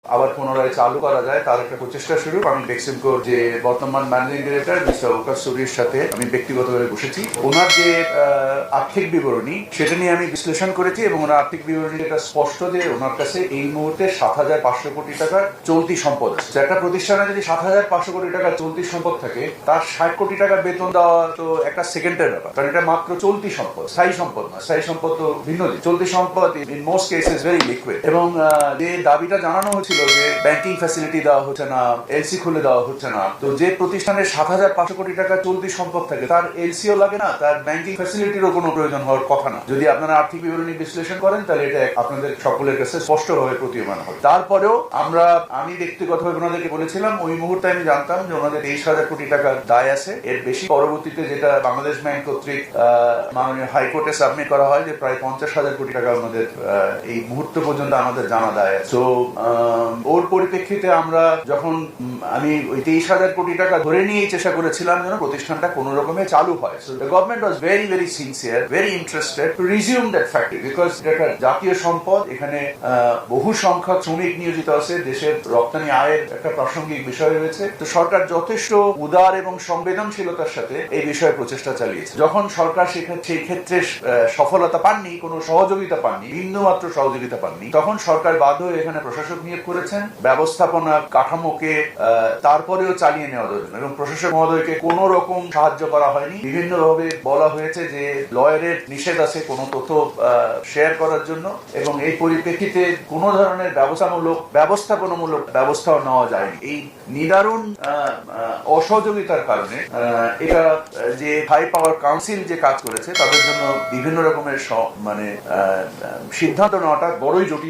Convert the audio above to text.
আবার পুনরায় চালু করা যায় তার একটা প্রচেষ্টা স্বরূপ আমি বেক্সিমকোর যে বর্তমান ম্যানেজিং ডিরেক্টর মিস্টার ওকাস সুরির সাথে আমি ব্যক্তিগতভাবে বসেছি। ওনার যে আর্থিক বিবরণী সেটা নিয়ে আমি বিশ্লেষণ করেছি এবং ওনার আর্থিক বিবরণী এটা স্পষ্ট যে ওনার কাছে এই মুহূর্তে 7,500 কোটি টাকার চলতি সম্পদ আছে। একটা প্রতিষ্ঠানে যদি 7,500 কোটি টাকার চলতি সম্পদ থাকে তার 60 কোটি টাকার বেতন দেওয়া তো একটা সেকেন্ডের ব্যাপার, কারণ এটা মাত্র চলতি সম্পদ, স্থায়ী সম্পদ না। স্থায়ী সম্পদ তো ভিন্ন দিক। চলতি সম্পদ in most cases very liquid. এবং যে দাবিটা জানানো হয়েছিল যে ব্যাংকিং ফ্যাসিলিটি দেওয়া হচ্ছে না, এলসি খুলে দেওয়া হচ্ছে না, তো যে প্রতিষ্ঠানের 7,500 কোটি টাকা চলতি সম্পদ থাকে তার এলসিও লাগে না, তার ব্যাংকিং ফ্যাসিলিটিরও কোনো প্রয়োজন হওয়ার কথা না। যদি আপনারা আর্থিক বিবরণী বিশ্লেষণ করেন তাহলে এটা আপনাদের সকলের কাছে স্পষ্টভাবে প্রতীয়মান হবে। তারপরেও আমি ব্যক্তিগতভাবে ওনাদেরকে বলেছিলাম, ওই মুহূর্তে আমি জানতাম যে ওনাদের 23,000 কোটি টাকার দায় আছে। এর বেশি পরবর্তীতে যেটা বাংলাদেশ ব্যাংক কর্তৃক মাননীয় হাইকোর্টে সাবমিট করা হয় যে প্রায় 50,000 কোটি টাকা আমাদের এই মুহূর্ত পর্যন্ত আমাদের জানা দায় আছে। তো ওর পরিপ্রেক্ষিতে আমরা যখন আমি ওই 23,000 কোটি টাকা ধরে নিয়েই চেষ্টা করেছিলাম যেন প্রতিষ্ঠানটা কোন রকমে চালু হয়। So the government was very very sincere, very interested to resume that factory, because এটা একটা জাতীয় সম্পদ। এখানে বহু সংখ্যক শ্রমিক নিয়োজিত আছে, দেশের রপ্তানি আয়ের একটা প্রাসঙ্গিক বিষয় রয়েছে। তো সরকার যথেষ্ট উদার এবং সংবেদনশীলতার সাথে এই বিষয়ে প্রচেষ্টা চালিয়েছে। যখন সরকার সেই ক্ষেত্রে সফলতা পাননি, কোনো সহযোগিতা পাননি, বিন্দুমাত্র সহযোগিতা পাননি, তখন সরকার বাধ্য হয়ে এখানে প্রশাসক নিয়োগ করেছেন ব্যবস্থাপনা কাঠামোকে তারপরেও চালিয়ে নেওয়া দরকার। এবং প্রশাসক মহোদয়কে কোন রকম সাহায্য করা হয়নি। বিভিন্নভাবে বলা হয়েছে যে লয়ারের নিষেধ আছে কোনো তথ্য শেয়ার করার জন্য, এবং এই পরিপ্রেক্ষিতে কোন ধরনের ব্যবস্থাপনামূলক ব্যবস্থাও নেওয়া যায়নি। এই নিদারুণ অসহযোগিতার কারণে এটা যে হাই পাওয়ার কাউন্সিল যে কাজ করেছে তাদের জন্য বিভিন্ন রকমের সিদ্ধান্ত নেওয়াটা বড়ই জটিল।